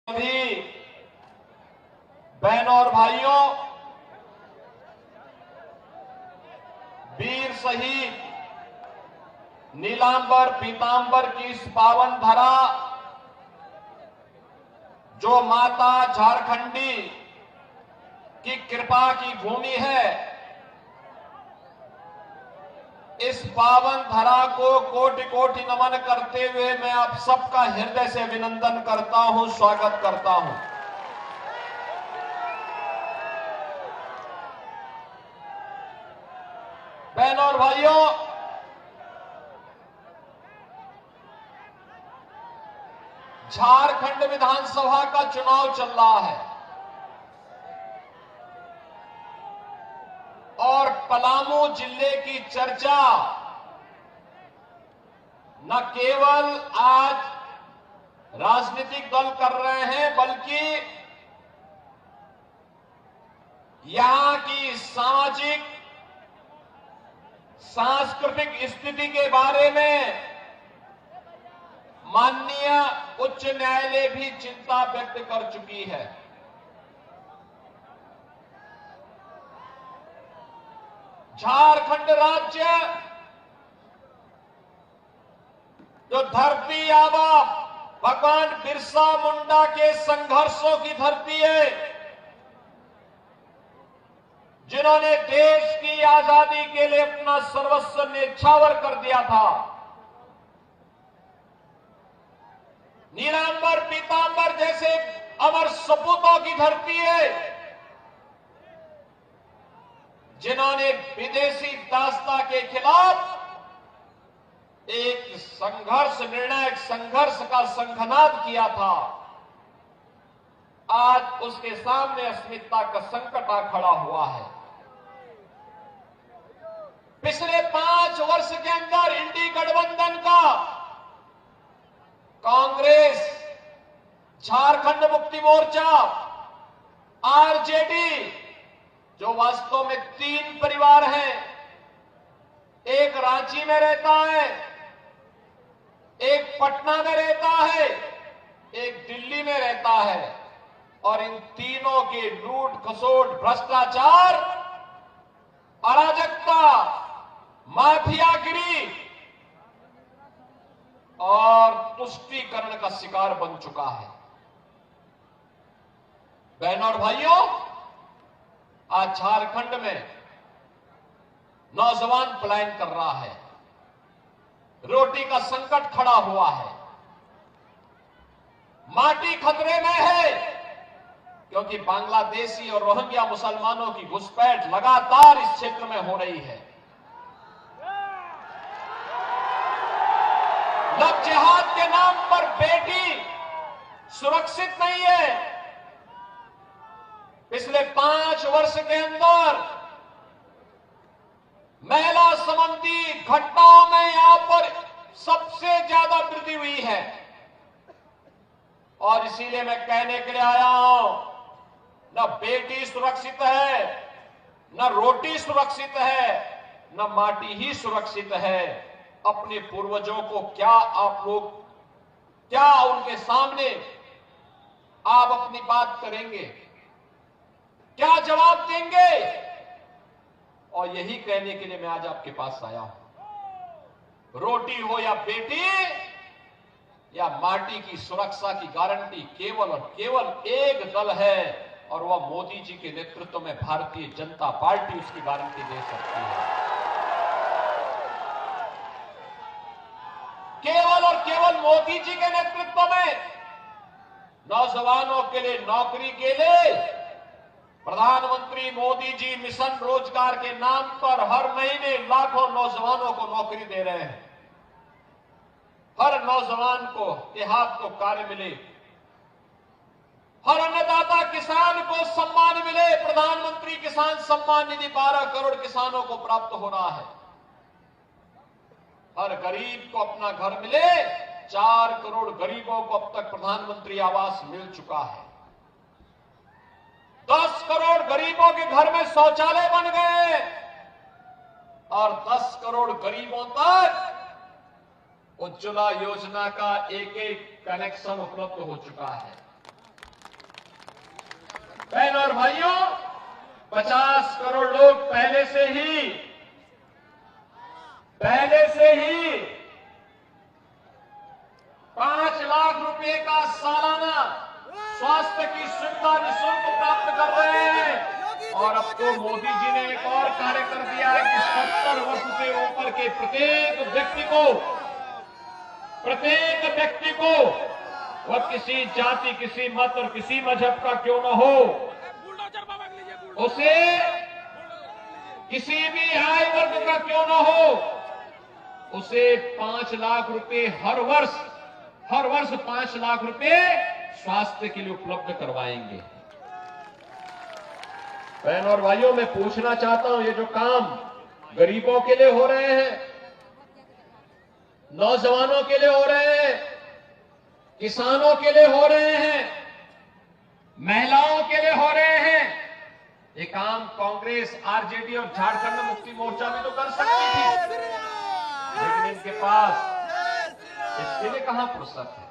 भी बहनों और भाइयों, वीर शहीद नीलांबर पीतांबर की इस पावन धरा, जो माता झारखंडी की कृपा की भूमि है, इस पावन धरा को कोटि कोटि नमन करते हुए मैं आप सबका हृदय से अभिनंदन करता हूं, स्वागत करता हूं। बहनों और भाइयों, झारखंड विधानसभा का चुनाव चल रहा है और पलामू जिले की चर्चा न केवल आज राजनीतिक दल कर रहे हैं, बल्कि यहां की सामाजिक सांस्कृतिक स्थिति के बारे में माननीय उच्च न्यायालय भी चिंता व्यक्त कर चुकी है। झारखंड राज्य जो धरती आबा भगवान बिरसा मुंडा के संघर्षों की धरती है, जिन्होंने देश की आजादी के लिए अपना सर्वस्व न्यौछावर कर दिया था। नीलांबर पीतांबर जैसे अमर सपूतों की धरती है, जिन्होंने विदेशी दासता के खिलाफ एक संघर्ष, निर्णायक संघर्ष का शंखनाद किया था। आज उसके सामने अस्मिता का संकट आ खड़ा हुआ है। पिछले 5 वर्ष के अंदर इंडी गठबंधन का कांग्रेस, झारखंड मुक्ति मोर्चा, आरजेडी, जो वास्तव में 3 परिवार हैं, एक रांची में रहता है, एक पटना में रहता है, एक दिल्ली में रहता है, और इन तीनों के लूट खसोट, भ्रष्टाचार, अराजकता, माफियागिरी और तुष्टीकरण का शिकार बन चुका है। बहनों और भाइयों, आज झारखंड में नौजवान पलायन कर रहा है, रोटी का संकट खड़ा हुआ है, माटी खतरे में है, क्योंकि बांग्लादेशी और रोहिंग्या मुसलमानों की घुसपैठ लगातार इस क्षेत्र में हो रही है। लव जिहाद के नाम पर बेटी सुरक्षित नहीं है। पिछले 5 वर्ष के अंदर महिला संबंधी घटनाओं में यहां पर सबसे ज्यादा वृद्धि हुई है, और इसीलिए मैं कहने के लिए आया हूं, न बेटी सुरक्षित है, न रोटी सुरक्षित है, न माटी ही सुरक्षित है। अपने पूर्वजों को क्या उनके सामने आप अपनी बात करेंगे, क्या जवाब देंगे? और यही कहने के लिए मैं आज आपके पास आया हूं। रोटी हो या बेटी या माटी की सुरक्षा की गारंटी केवल और केवल एक दल है, और वह मोदी जी के नेतृत्व में भारतीय जनता पार्टी उसकी गारंटी दे सकती है। केवल और केवल मोदी जी के नेतृत्व में नौजवानों के लिए नौकरी के लिए प्रधानमंत्री मोदी जी मिशन रोजगार के नाम पर हर महीने लाखों नौजवानों को नौकरी दे रहे हैं। हर नौजवान को के हाथ को कार्य मिले, हर अन्नदाता किसान को सम्मान मिले। प्रधानमंत्री किसान सम्मान निधि 12 करोड़ किसानों को प्राप्त हो रहा है। हर गरीब को अपना घर मिले। 4 करोड़ गरीबों को अब तक प्रधानमंत्री आवास मिल चुका है। 10 करोड़ गरीबों के घर में शौचालय बन गए, और 10 करोड़ गरीबों तक उज्ज्वला योजना का एक कनेक्शन उपलब्ध हो चुका है। बहनों और भाइयों, 50 करोड़ लोग पहले से ही 5 लाख रुपए का सालाना स्वास्थ्य की सुविधा निःशुल्क प्राप्त कर रहे हैं। और अब तो मोदी जी ने एक और कार्य कर दिया है कि 70 वर्ष से ऊपर के प्रत्येक व्यक्ति को वह किसी जाति, किसी मत और किसी मजहब का क्यों न हो, उसे किसी भी आय वर्ग का क्यों न हो, उसे 5 लाख रुपए हर वर्ष 5 लाख रुपए स्वास्थ्य के लिए उपलब्ध करवाएंगे। बहनों और भाइयों, मैं पूछना चाहता हूं, ये जो काम गरीबों के लिए हो रहे हैं, नौजवानों के लिए हो रहे हैं, किसानों के लिए हो रहे हैं, महिलाओं के लिए हो रहे हैं, ये काम कांग्रेस, आरजेडी और झारखंड मुक्ति मोर्चा भी तो कर सकती थी, लेकिन इनके पास इसके लिए कहां फुर्सत है।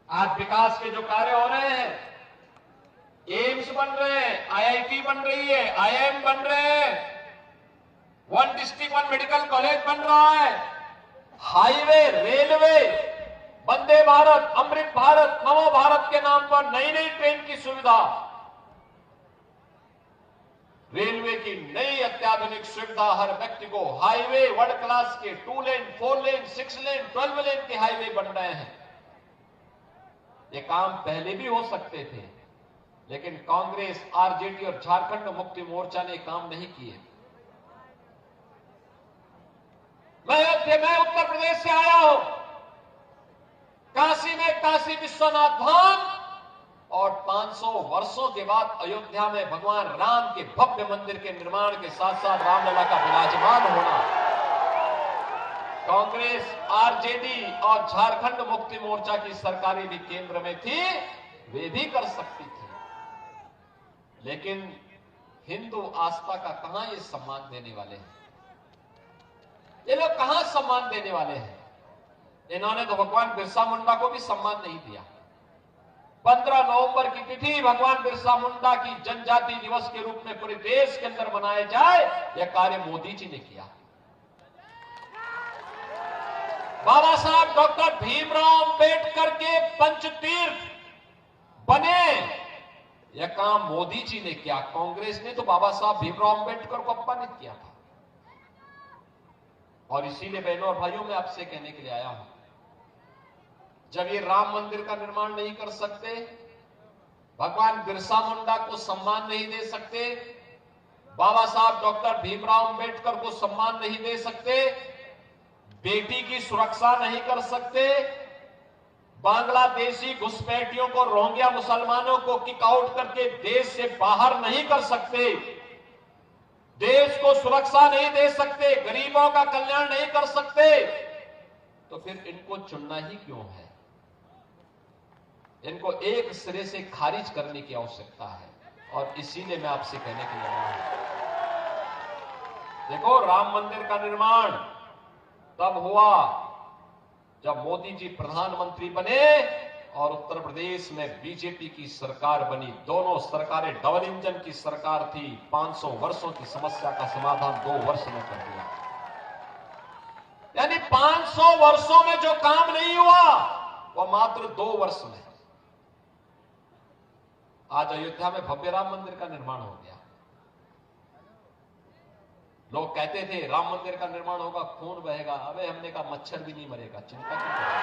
आज विकास के जो कार्य हो रहे हैं, एम्स बन रहे हैं, आईआईटी बन रही है, आईआईएम बन रहे हैं, 1 डिस्ट्रिक्ट 1 मेडिकल कॉलेज बन रहा है, हाईवे, रेलवे, वंदे भारत, अमृत भारत, नमो भारत के नाम पर नई ट्रेन की सुविधा, रेलवे की नई अत्याधुनिक सुविधा, हर व्यक्ति को हाईवे, वर्ल्ड क्लास के 2 लेन, 4 लेन, 6 लेन, 12 लेन के हाईवे बन रहे हैं। ये काम पहले भी हो सकते थे, लेकिन कांग्रेस, आरजेडी और झारखंड मुक्ति मोर्चा ने काम नहीं किए। मैं उत्तर प्रदेश से आया हूं। काशी में काशी विश्वनाथ धाम और 500 वर्षों के बाद अयोध्या में भगवान राम के भव्य मंदिर के निर्माण के साथ साथ रामलला का विराजमान होना, कांग्रेस, आरजेडी और झारखंड मुक्ति मोर्चा की सरकारें भी केंद्र में थी, वे भी कर सकती थी, लेकिन हिंदू आस्था का कहां ये सम्मान देने वाले हैं? ये लोग कहां सम्मान देने वाले हैं? इन्होंने तो भगवान बिरसा मुंडा को भी सम्मान नहीं दिया। 15 नवंबर की तिथि भगवान बिरसा मुंडा की जनजाति दिवस के रूप में पूरे देश के अंदर मनाया जाए, यह कार्य मोदी जी ने किया। बाबा साहब डॉक्टर भीमराव अंबेडकर के पंचतीर्थ बने, यह काम मोदी जी ने किया। कांग्रेस ने तो बाबा साहब भीमराव अंबेडकर को अपमानित किया था। और इसीलिए बहनों और भाइयों, मैं आपसे कहने के लिए आया हूं, जब ये राम मंदिर का निर्माण नहीं कर सकते, भगवान बिरसा मुंडा को सम्मान नहीं दे सकते, बाबा साहब डॉक्टर भीमराव अंबेडकर को सम्मान नहीं दे सकते, बेटी की सुरक्षा नहीं कर सकते, बांग्लादेशी घुसपैठियों को, रोहिंग्या मुसलमानों को किक आउट करके देश से बाहर नहीं कर सकते, देश को सुरक्षा नहीं दे सकते, गरीबों का कल्याण नहीं कर सकते, तो फिर इनको चुनना ही क्यों है? इनको एक सिरे से खारिज करने की आवश्यकता है। और इसीलिए मैं आपसे कहने के लिए आया हूं, देखो, राम मंदिर का निर्माण तब हुआ जब मोदी जी प्रधानमंत्री बने और उत्तर प्रदेश में बीजेपी की सरकार बनी। दोनों सरकारें डबल इंजन की सरकार थी। 500 वर्षों की समस्या का समाधान 2 वर्ष में कर दिया। यानी 500 वर्षों में जो काम नहीं हुआ वो मात्र 2 वर्ष में आज अयोध्या में भव्य राम मंदिर का निर्माण हो गया। लोग कहते थे राम मंदिर का निर्माण होगा, खून बहेगा। अबे हमने कहा मच्छर भी नहीं मरेगा, चिंता क्यों करें?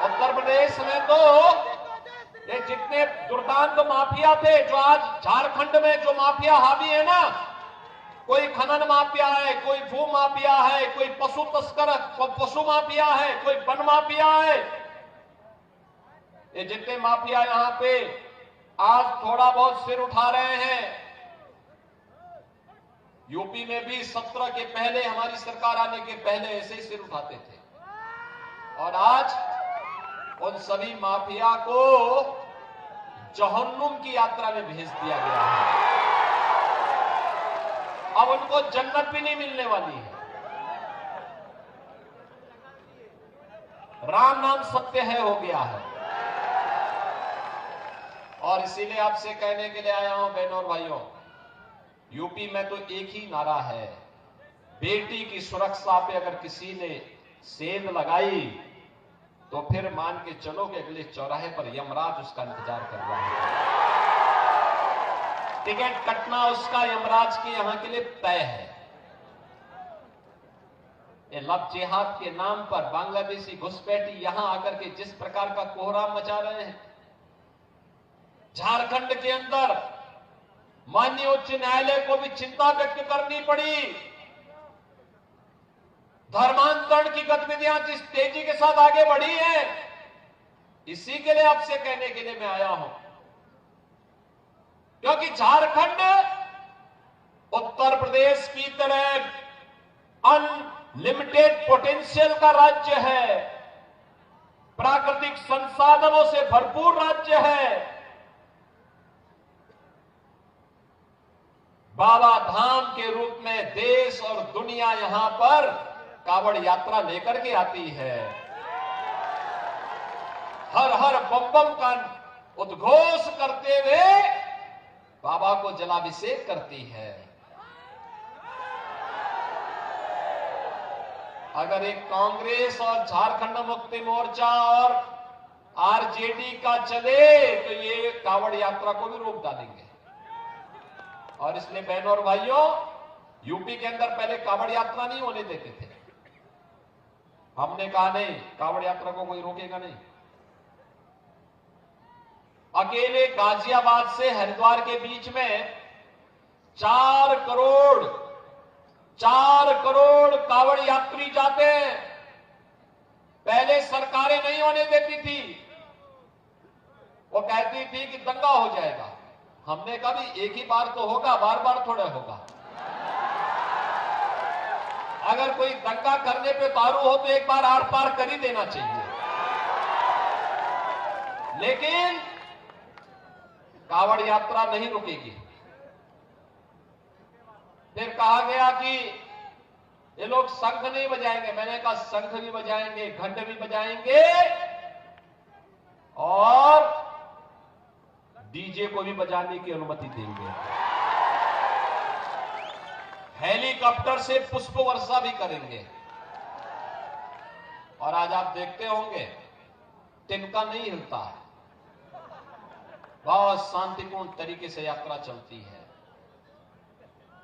उत्तर प्रदेश में तो ये जितने दुर्दांत माफिया थे, जो आज झारखंड में जो माफिया हावी है ना, कोई खनन माफिया है, कोई भू माफिया है, कोई पशु तस्कर, पशु माफिया है, कोई वन माफिया है, ये जितने माफिया यहां पे आज थोड़ा बहुत सिर उठा रहे हैं। यूपी में भी 17 के पहले, हमारी सरकार आने के पहले ऐसे ही सिर उठाते थे, और आज उन सभी माफिया को जहन्नुम की यात्रा में भेज दिया गया है। अब उनको जन्नत भी नहीं मिलने वाली है। राम नाम सत्य है हो गया है। और इसीलिए आपसे कहने के लिए आया हूं बहनों और भाइयों, यूपी में तो एक ही नारा है, बेटी की सुरक्षा पे अगर किसी ने सेंध लगाई तो फिर मान के चलो कि अगले चौराहे पर यमराज उसका इंतजार कर रहा है। टिकट कटना उसका यमराज के यहां के लिए तय है। ये लव जिहाद के नाम पर बांग्लादेशी घुसपैठी यहां आकर के जिस प्रकार का कोहराम मचा रहे हैं, झारखंड के अंदर माननीय उच्च न्यायालय को भी चिंता व्यक्त करनी पड़ी। धर्मांतरण की गतिविधियां जिस तेजी के साथ आगे बढ़ी है, इसी के लिए आपसे कहने के लिए मैं आया हूं, क्योंकि झारखंड उत्तर प्रदेश की तरह अनलिमिटेड पोटेंशियल का राज्य है, प्राकृतिक संसाधनों से भरपूर राज्य है। बाबा धाम के रूप में देश और दुनिया यहां पर कावड़ यात्रा लेकर के आती है, हर हर बम बम का उद्घोष करते हुए बाबा को जलाभिषेक करती है। अगर एक कांग्रेस और झारखंड मुक्ति मोर्चा और आरजेडी का चले तो ये कावड़ यात्रा को भी रोक डालेंगे। और इसलिए बहनों और भाइयों, यूपी के अंदर पहले कावड़ यात्रा नहीं होने देते थे। हमने कहा नहीं, कावड़ यात्रा को कोई रोकेगा नहीं। अकेले गाजियाबाद से हरिद्वार के बीच में 4 करोड़ कावड़ यात्री जाते हैं। पहले सरकारें नहीं होने देती थी, वो कहती थी कि दंगा हो जाएगा। हमने कहा भी एक ही बार तो होगा, बार बार थोड़ा होगा। अगर कोई दंगा करने पे उतारू हो तो एक बार आर पार कर ही देना चाहिए। लेकिन कावड़ यात्रा नहीं रुकेगी। फिर कहा गया कि ये लोग शंख नहीं बजाएंगे। मैंने कहा शंख भी बजाएंगे, घंट भी बजाएंगे और डीजे को भी बजाने की अनुमति देंगे। हेलीकॉप्टर से पुष्प वर्षा भी करेंगे। और आज आप देखते होंगे तिनका नहीं हिलता है, बहुत शांतिपूर्ण तरीके से यात्रा चलती है।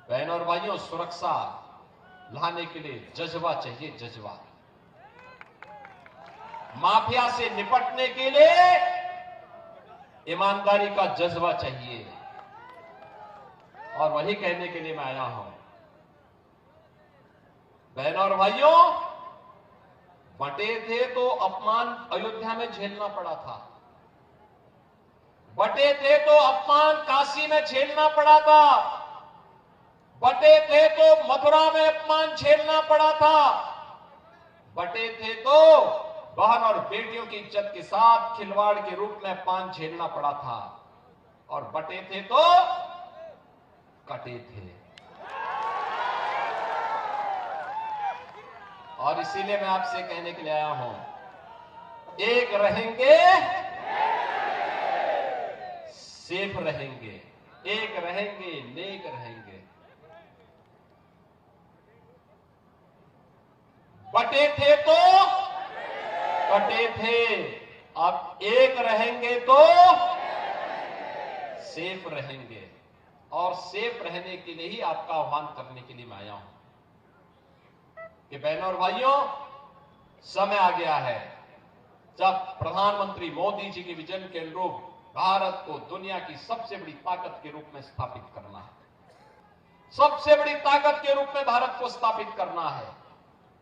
बहनों और भाइयों, सुरक्षा लाने के लिए जज्बा चाहिए, जज्बा। माफिया से निपटने के लिए ईमानदारी का जज्बा चाहिए। और वही कहने के लिए मैं आया हूं बहनों और भाइयों, बटे थे तो अपमान अयोध्या में झेलना पड़ा था, बटे थे तो अपमान काशी में झेलना पड़ा था, बटे थे तो मथुरा में अपमान झेलना पड़ा था, बटे थे तो बहन और बेटियों की इज्जत के साथ खिलवाड़ के रूप में अपमान झेलना पड़ा था, और बटे थे तो कटे थे। और इसीलिए मैं आपसे कहने के लिए आया हूं, एक रहेंगे सेफ रहेंगे, एक रहेंगे नेक रहेंगे। बटे थे तो कटे थे, अब एक रहेंगे तो सेफ रहेंगे। और सेफ रहने के लिए ही आपका आह्वान करने के लिए मैं आया हूं कि बहनों और भाइयों, समय आ गया है जब प्रधानमंत्री मोदी जी के विजन के अनुरूप भारत को दुनिया की सबसे बड़ी ताकत के रूप में स्थापित करना है। सबसे बड़ी ताकत के रूप में भारत को स्थापित करना है,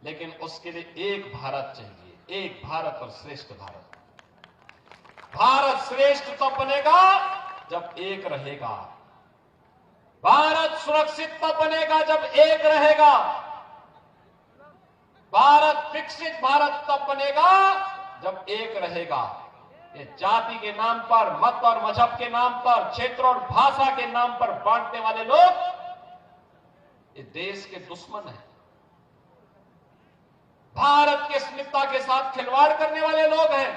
लेकिन उसके लिए एक भारत चाहिए, एक भारत और श्रेष्ठ भारत। भारत श्रेष्ठ तब बनेगा जब एक रहेगा, भारत सुरक्षित तब बनेगा जब एक रहेगा, भारत विकसित भारत तब बनेगा जब एक रहेगा। ये जाति के नाम पर, मत और मजहब के नाम पर, क्षेत्र और भाषा के नाम पर बांटने वाले लोग ये देश के दुश्मन हैं। भारत के अस्मिता के साथ खिलवाड़ करने वाले लोग हैं।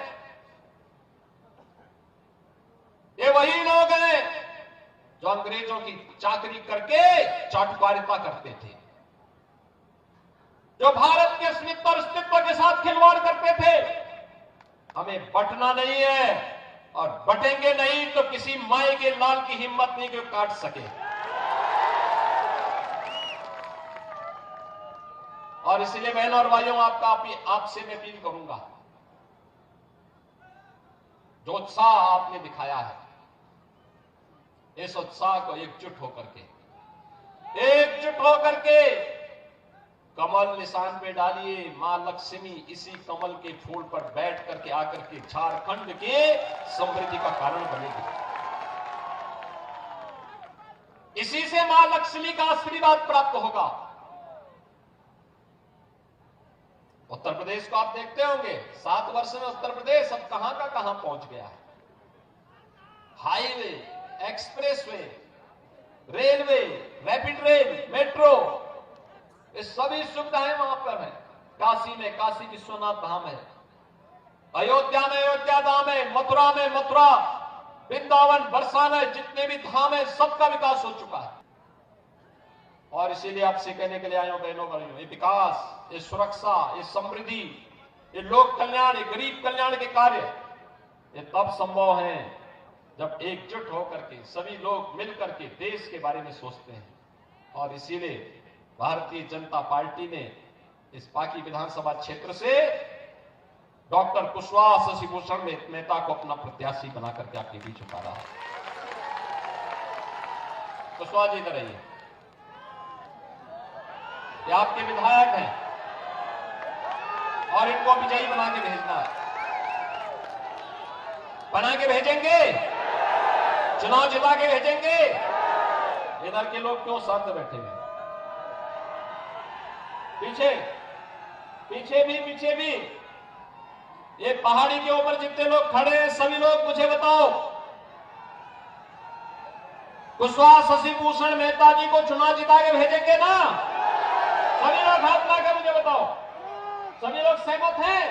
ये वही लोग हैं जो अंग्रेजों की चाकरी करके चाटुकारिता करते थे, जो भारत के अस्मिता और अस्तित्व के साथ खिलवाड़ करते थे। हमें बटना नहीं है और बटेंगे नहीं तो किसी माई के लाल की हिम्मत नहीं कि काट सके। और इसलिए बहनों और भाइयों, आपसे मैं अपील करूंगा, जो उत्साह आपने दिखाया है, इस उत्साह को एकजुट होकर के कमल निशान पे डालिए। मां लक्ष्मी इसी कमल के फूल पर बैठ करके आकर के झारखंड के समृद्धि का कारण बनेगी। इसी से मां लक्ष्मी का आशीर्वाद प्राप्त होगा। उत्तर प्रदेश को आप देखते होंगे, 7 वर्ष में उत्तर प्रदेश अब कहां का कहां पहुंच गया है। Highway, expressway, railway, rapid rail, metro, ये सभी सुविधाएं वहां पर है। काशी में काशी विश्वनाथ धाम है, अयोध्या में अयोध्या धाम है, मथुरा में मथुरा, वृंदावन, बरसाना, जितने भी धाम है सबका विकास हो चुका है। और इसीलिए आपसे कहने के लिए आए हो बहनों भाइयों, ये विकास, ये सुरक्षा, ये समृद्धि, ये लोक कल्याण, ये गरीब कल्याण के कार्य, ये तब संभव है जब एकजुट होकर के सभी लोग मिलकर के देश के बारे में सोचते हैं। और इसीलिए भारतीय जनता पार्टी ने इस पाकी विधानसभा क्षेत्र से डॉक्टर कुशवाहा शशिभूषण मेहता को अपना प्रत्याशी बना करके आपके बीच उतारा है। कुशवाहा जी इधर आइए, ये आपके विधायक हैं और इनको विजयी बना के भेजना है। बना के भेजेंगे, चुनाव जिता के भेजेंगे। इधर के लोग क्यों शांत बैठे हैं? पीछे भी ये पहाड़ी के ऊपर जितने लोग खड़े हैं सभी लोग मुझे बताओ, कुशवाहा शशिभूषण मेहता जी को चुनाव जिता के भेजेंगे ना? सभी लोग हाथ लाकर मुझे बताओ, सभी लोग सहमत हैं?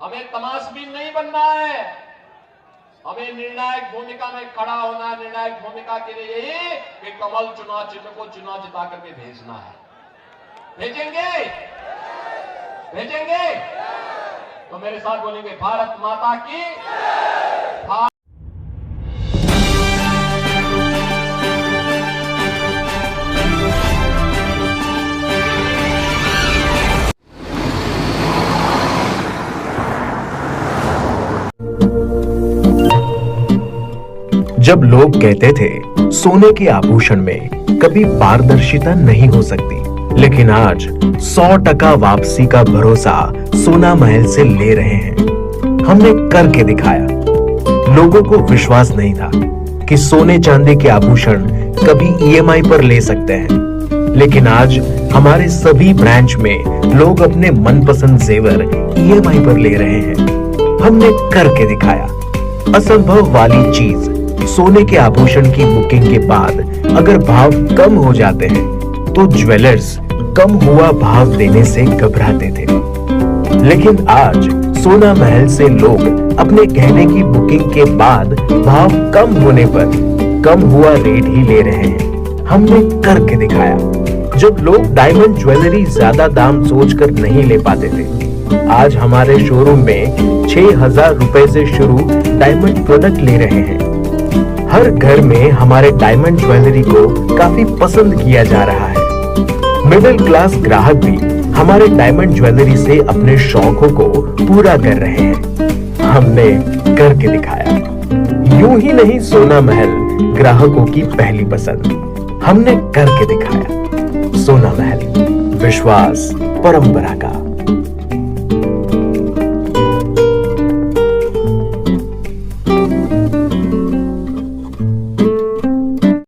हमें तमाशबीन नहीं बनना है, हमें निर्णायक भूमिका में खड़ा होना है। निर्णायक भूमिका के लिए यही कि कमल चुनाव चिन्ह को चुनाव जिता करके भेजना है। भेजेंगे तो मेरे साथ बोलेंगे, भारत माता की। जब लोग कहते थे सोने के आभूषण में कभी पारदर्शिता नहीं हो सकती, लेकिन आज 100% वापसी का भरोसा सोना महल से ले रहे हैं। हमने करके दिखाया। लोगों को विश्वास नहीं था कि सोने चांदी के आभूषण कभी EMI पर ले सकते हैं, लेकिन आज हमारे सभी ब्रांच में लोग अपने मनपसंद जेवर EMI पर ले रहे हैं। हमने करके दिखाया। असंभव वाली चीज, सोने के आभूषण की बुकिंग के बाद अगर भाव कम हो जाते हैं तो ज्वेलर्स कम हुआ भाव देने से घबराते थे, लेकिन आज सोना महल से लोग अपने गहने की बुकिंग के बाद भाव कम होने पर कम हुआ रेट ही ले रहे हैं। हमने करके दिखाया। जब लोग डायमंड ज्वेलरी ज्यादा दाम सोचकर नहीं ले पाते थे, आज हमारे शोरूम में 6,000 रुपए से शुरू डायमंड प्रोडक्ट ले रहे हैं। हर घर में हमारे डायमंड ज्वेलरी को काफी पसंद किया जा रहा है। मिडिल क्लास ग्राहक भी हमारे डायमंड ज्वेलरी से अपने शौकों को पूरा कर रहे हैं। हमने करके दिखाया। यूं ही नहीं सोना महल ग्राहकों की पहली पसंद, हमने करके दिखाया। सोना महल, विश्वास परंपरा का।